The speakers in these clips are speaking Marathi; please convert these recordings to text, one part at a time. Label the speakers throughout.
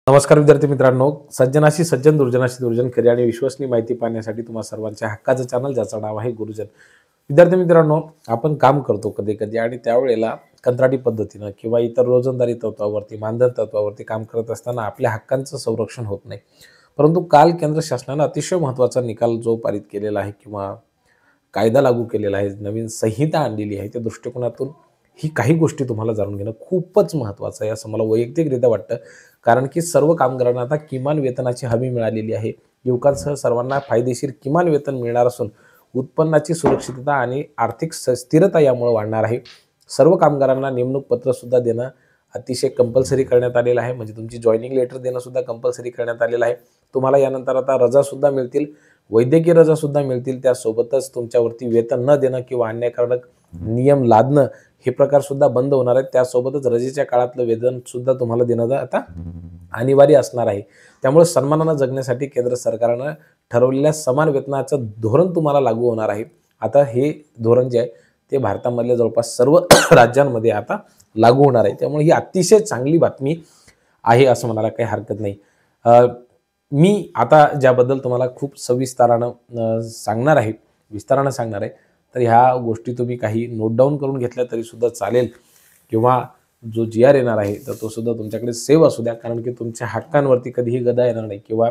Speaker 1: नमस्कार विद्यार्थी मित्रांनो, सज्जनाशी सज्जन दुर्जनाशी दुर्जन खरी आणि विश्वसनीय माहिती पाहण्यासाठी तुम्हा सर्वांच्या हक्काचं चॅनल ज्याचं नाव आहे गुरुजन. विद्यार्थी मित्रांनो, आपण काम करतो कधी कधी आणि त्यावेळेला कंत्राटी पद्धतीनं किंवा इतर रोजंदारी तत्वावरती मानधन तत्वावरती काम करत असताना आपल्या हक्कांचं संरक्षण होत नाही. परंतु काल केंद्र शासनानं अतिशय महत्त्वाचा निकाल जो पारित केलेला आहे किंवा कायदा लागू केलेला आहे, नवीन संहिता आणलेली आहे, त्या दृष्टिकोनातून ही काही गोष्टी तुम्हाला जाणून घेणं खूपच महत्त्वाचं आहे असं मला वैयक्तिकरित्या वाटतं. कारण की सर्व कामगारांना आता किमान वेतनाची हमी मिळालेली आहे. युवकांसह सर्वांना फायदेशीर किमान वेतन मिळणार असून उत्पन्नाची सुरक्षितता आणि आर्थिक स्थिरता यामुळे वाढणार आहे. सर्व कामगारांना नेमणूक पत्र सुद्धा देणं अतिशय कंपल्सरी करण्यात आलेलं आहे. म्हणजे तुमची जॉईनिंग लेटर देणं सुद्धा कंपल्सरी करण्यात आलेलं आहे. तुम्हाला यानंतर आता रजा सुद्धा मिळतील, वैद्यकीय रजा सुद्धा मिळतील. त्यासोबतच तुमच्यावरती वेतन न देणं किंवा अन्यायकारक नियम लादणं हे प्रकार सुद्धा बंद होणार आहेत. त्यासोबतच रजेच्या काळातलं वेतन सुद्धा तुम्हाला देणं आता अनिवार्य असणार आहे. त्यामुळे सन्मानानं जगण्यासाठी केंद्र सरकारनं ठरवलेल्या समान वेतनाचं धोरण तुम्हाला लागू होणार आहे. आता हे धोरण जे आहे ते भारतामधल्या जवळपास सर्व राज्यांमध्ये आता लागू होणार आहे. त्यामुळे ही अतिशय चांगली बातमी आहे असं म्हणायला काही हरकत नाही. मी आता ज्याबद्दल तुम्हाला खूप सविस्तारानं सांगणार आहे, विस्तारानं सांगणार आहे, तर ह्या गोष्टी तुम्ही काही नोट डाऊन करून घेतल्या तरी सुद्धा चालेल किंवा जो GR येणार आहे तर तो सुद्धा तुमच्याकडे सेव्ह असू द्या. कारण की तुमच्या हक्कांवरती कधीही गदा येणार नाही किंवा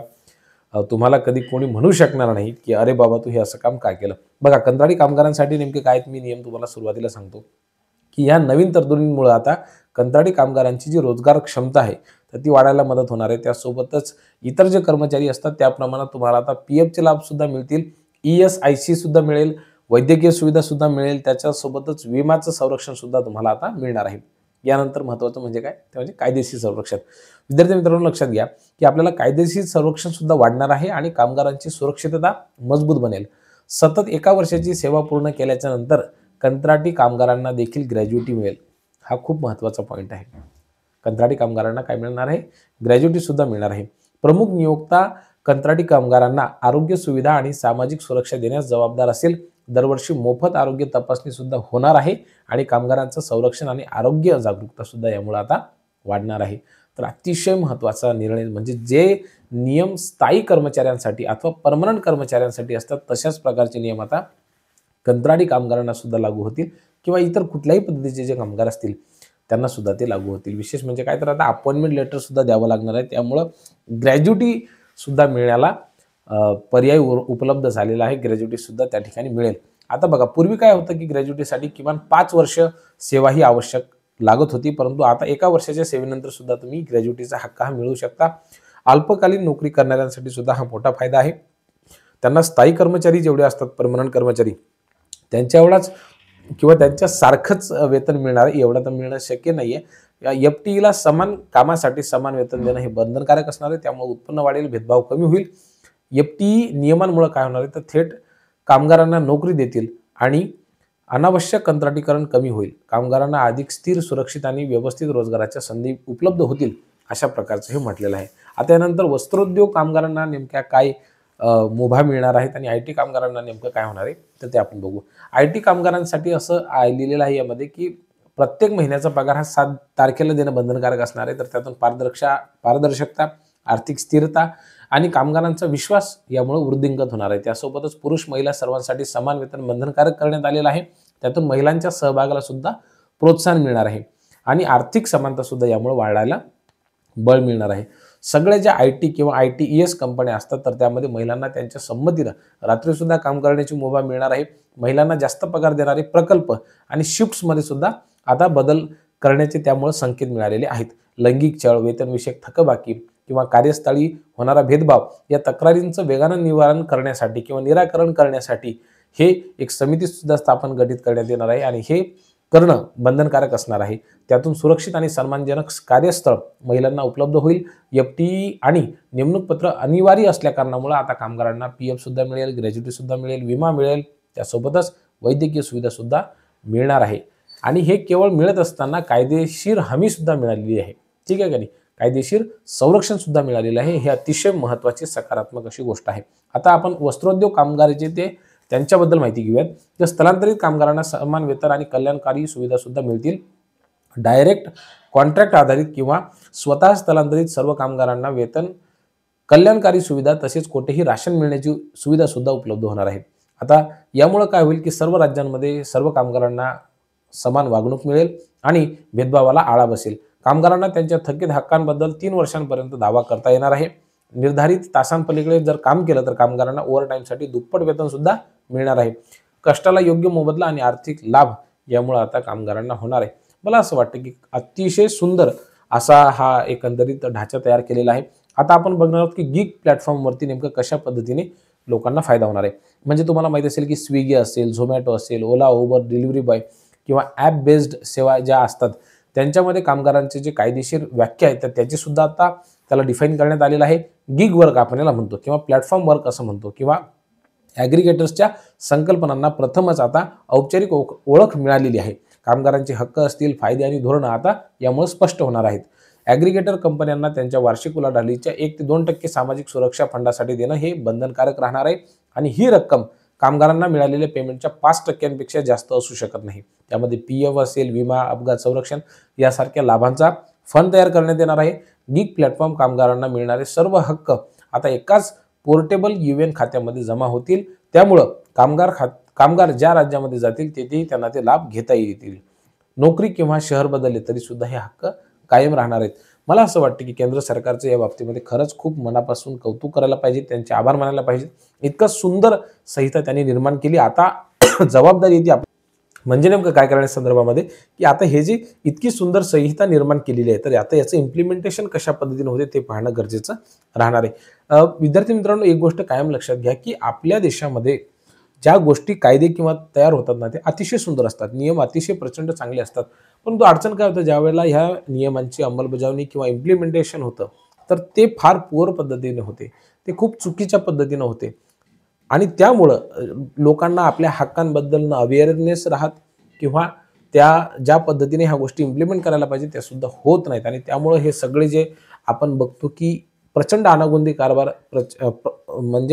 Speaker 1: तुम्हाला कधी कोणी म्हणू शकणार नाही की अरे बाबा तू हे असं काम का केलं. बघा, कंत्राटी कामगारांसाठी नेमके काय मी नियम तुम्हाला सुरुवातीला सांगतो की या नवीन तरतुदींमुळे आता कंत्राटी कामगारांची जी रोजगार क्षमता आहे तर ती वाढायला मदत होणार आहे. त्यासोबतच इतर जे कर्मचारी असतात त्याप्रमाणे तुम्हाला आता PFचे लाभ सुद्धा मिळतील, ESIC सुद्धा मिळेल, वैद्यकीय सुविधा सुद्धा मिळेल, त्याच्यासोबतच विमाचं संरक्षण सुद्धा तुम्हाला आता मिळणार आहे. यानंतर महत्त्वाचं म्हणजे काय, ते म्हणजे कायदेशीर संरक्षण. विद्यार्थी मित्रांनो, लक्षात घ्या की आपल्याला कायदेशीर संरक्षण सुद्धा वाढणार आहे आणि कामगारांची सुरक्षितता मजबूत बनेल. सतत 1 वर्षाची सेवा पूर्ण केल्याच्या नंतर कंत्राटी कामगारांना देखील ग्रॅज्युटी मिळेल. हा खूप महत्त्वाचा पॉईंट आहे. कंत्राटी कामगारांना काय मिळणार आहे? ग्रॅज्युटी सुद्धा मिळणार आहे. प्रमुख नियोक्ता कंत्राटी कामगारांना आरोग्य सुविधा आणि सामाजिक सुरक्षा देण्यास जबाबदार असेल. दरवर्षी मोफत आरोग्य तपासणी सुद्धा होणार आहे आणि कामगारांचं संरक्षण आणि आरोग्य जागरूकता सुद्धा यामुळे आता वाढणार आहे. तर अतिशय महत्त्वाचा निर्णय म्हणजे जे नियम स्थायी कर्मचाऱ्यांसाठी अथवा परमनंट कर्मचाऱ्यांसाठी असतात तशाच प्रकारचे नियम आता कंत्राटी कामगारांना सुद्धा लागू होतील किंवा इतर कुठल्याही पद्धतीचे जे कामगार असतील त्यांना सुद्धा ते लागू होतील. विशेष म्हणजे काय, तर आता अपॉइंटमेंट लेटर सुद्धा द्यावं लागणार आहे. त्यामुळं ग्रॅज्युटी सुद्धा मिळण्याला पर्याय उपलब्ध झालेला आहे. ग्रॅज्युटी सुद्धा त्या ठिकाणी मिळेल. आता बघा, पूर्वी काय होतं की ग्रॅज्युटीसाठी किमान 5 वर्ष सेवा ही आवश्यक लागत होती, परंतु आता 1 वर्षाच्या सेवेनंतर सुद्धा तुम्ही ग्रॅज्युटीचा हक्क हा मिळवू शकता. अल्पकालीन नोकरी करणाऱ्यांसाठी सुद्धा हा मोठा फायदा आहे. त्यांना स्थायी कर्मचारी जेवढे असतात, परमनंट कर्मचारी, त्यांच्या एवढाच किंवा त्यांच्या सारखंच वेतन मिळणार आहे एवढं तर मिळणं शक्य नाहीये. FTEला समान कामासाठी समान वेतन देणं हे बंधनकारक असणार आहे. त्यामुळे उत्पन्न वाढेल, भेदभाव कमी होईल. FTE नियमांमुळे काय होणार आहे, तर थेट कामगारांना नोकरी देतील आणि अनावश्यक कंत्राटीकरण कमी होईल. कामगारांना अधिक स्थिर, सुरक्षित आणि व्यवस्थित रोजगाराच्या संधी उपलब्ध होतील, अशा प्रकारचं हे म्हटलेलं आहे. आता यानंतर वस्त्रोद्योग कामगारांना नेमक्या काय मुभा मिळणार आहेत आणि IT कामगारांना नेमकं काय होणार आहे तर ते आपण बघू. IT कामगारांसाठी असं लिहिलेलं आहे यामध्ये की प्रत्येक महिन्याचा पगार हा 7 तारखेला देणं बंधनकारक असणार आहे. तर त्यातून पारदर्शकता, आर्थिक स्थिरता आणि कामगारांचा विश्वास यामुळे वृद्धिंगत होणार आहे. त्यासोबतच पुरुष महिला सर्वांसाठी समान वेतन बंधनकारक करण्यात आलेलं आहे. त्यातून महिलांच्या सहभागाला सुद्धा प्रोत्साहन मिळणार आहे आणि आर्थिक समानता सुद्धा यामुळे वाढायला बळ मिळणार आहे. सगळ्या ज्या IT किंवा ITES कंपन्या असतात तर त्यामध्ये महिलांना त्यांच्या संमतीनं रात्रीसुद्धा काम करण्याची मुभा मिळणार आहे. महिलांना जास्त पगार देणारे प्रकल्प आणि शिफ्ट्समध्ये सुद्धा आता बदल करण्याचे त्यामुळे संकेत मिळालेले आहेत. लैंगिक छळ, वेतनविषयक थकबाकी किंवा कार्यस्थळी होणारा भेदभाव या तक्रारींचं वेगानं निवारण करण्यासाठी किंवा निराकरण करण्यासाठी हे एक समिती सुद्धा स्थापन गठीत करण्यात येणार आहे आणि हे करणं बंधनकारक असणार आहे. त्यातून सुरक्षित आणि सन्मानजनक कार्यस्थळ महिलांना उपलब्ध होईल. FTE आणि नेमणूक पत्र अनिवार्य असल्या कारणामुळे आता कामगारांना PF सुद्धा मिळेल, ग्रॅज्युटी सुद्धा मिळेल, विमा मिळेल, त्यासोबतच वैद्यकीय सुविधा सुद्धा मिळणार आहे. आणि हे केवळ मिळत असताना कायदेशीर हमी सुद्धा मिळालेली आहे. ठीक आहे का नाही, कायदेशीर संरक्षण सुद्धा मिळालेलं आहे. हे अतिशय महत्त्वाची सकारात्मक अशी गोष्ट आहे. आता आपण वस्त्रोद्योग कामगाराचे ते त्यांच्याबद्दल माहिती घेऊयात. तर स्थलांतरित कामगारांना समान वेतन आणि कल्याणकारी सुविधा सुद्धा मिळतील. डायरेक्ट कॉन्ट्रॅक्ट आधारित किंवा स्वतः स्थलांतरित सर्व कामगारांना वेतन, कल्याणकारी सुविधा तसेच कोठेही राशन मिळण्याची सुविधा सुद्धा उपलब्ध होणार आहे. आता यामुळे काय होईल की सर्व राज्यांमध्ये सर्व कामगारांना समान वागणूक मिळेल आणि भेदभावाला आळा बसेल. कामगारांना त्यांच्या थकीत हक्कांबद्दल 3 वर्षांपर्यंत दावा करता येणार आहे. निर्धारित तासांपलीकडे जर काम केलं तर कामगारांना ओव्हरटाईमसाठी दुप्पट वेतन सुद्धा मिळणार आहे. कष्टाला योग्य मोबदला आणि आर्थिक लाभ यामुळे आता कामगारांना होणार आहे. मला असं वाटतं की अतिशय सुंदर असा हा एकंदरीत ढाचा तयार केलेला आहे. आता आपण बघणार आहोत की गिग प्लॅटफॉर्मवरती नेमकं कशा पद्धतीने लोकांना फायदा होणार आहे. म्हणजे तुम्हाला माहिती असेल की स्विगी असेल, झोमॅटो असेल, ओला, उबर, डिलिव्हरी बॉय किंवा ॲप बेस्ड सेवा ज्या असतात त्यांच्यामध्ये कामगारांचे जे कायदेशीर व्याख्या आहेत तर त्याची सुद्धा आता त्याला डिफाईन करण्यात आलेलं आहे. गिग वर्क आपण याला म्हणतो किंवा प्लॅटफॉर्म वर्क असं म्हणतो किंवा ॲग्रिगेटर्सच्या संकल्पनांना प्रथमच आता औपचारिक ओळख मिळालेली आहे. कामगारांचे हक्क असतील, फायदे आणि धोरणं आता यामुळे स्पष्ट होणार आहेत. ॲग्रिगेटर कंपन्यांना त्यांच्या वार्षिक उलाढालीच्या 1 ते 2% सामाजिक सुरक्षा फंडासाठी देणं हे बंधनकारक राहणार आहे आणि ही रक्कम कामगारांना मिळालेल्या पेमेंटच्या 5% जास्त असू शकत नाही. त्यामध्ये PF असेल, विमा, अपघात संरक्षण यासारख्या लाभांचा फंड तयार करण्यात येणार आहे. गिग प्लॅटफॉर्म कामगारांना मिळणारे सर्व हक्क आता एकाच पोर्टेबल UN खात्यामध्ये जमा होतील. त्यामुळं कामगार ज्या राज्यामध्ये जातील तेथेही त्यांना ते लाभ घेता येतील. नोकरी किंवा शहर बदलले तरी सुद्धा हे हक्क कायम राहणार आहेत. मला असं वाटतं की केंद्र सरकारचं या बाबतीमध्ये खरंच खूप मनापासून कौतुक करायला पाहिजे, त्यांचे आभार मानायला पाहिजे. इतकं सुंदर संहिता त्यांनी निर्माण केली. आता जबाबदारी येते म्हणजे नेमकं काय करण्याच्या संदर्भामध्ये की आता हे जी इतकी सुंदर संहिता निर्माण केलेली आहे तर आता याचं इम्प्लिमेंटेशन कशा पद्धतीने होते ते पाहणं गरजेचं राहणार आहे. विद्यार्थी मित्रांनो, एक गोष्ट कायम लक्षात घ्या की आपल्या देशामध्ये ज्या गोष्टी कायदे किंवा तयार होतात ना ते अतिशय सुंदर असतात, नियम अतिशय प्रचंड चांगले असतात. परंतु अडचण काय होतं, ज्यावेळेला ह्या नियमांची अंमलबजावणी किंवा इम्प्लिमेंटेशन होतं तर ते फार पुअर पद्धतीने होते, ते खूप चुकीच्या पद्धतीनं होते आणि त्यामुळं लोकांना आपल्या हक्कांबद्दल अवेअरनेस राहत किंवा त्या ज्या पद्धतीने ह्या गोष्टी इम्प्लिमेंट करायला पाहिजे त्या सुद्धा होत नाहीत आणि त्यामुळं हे सगळे जे आपण बघतो की प्रचंड अनागोंदी कारभार म्हणजे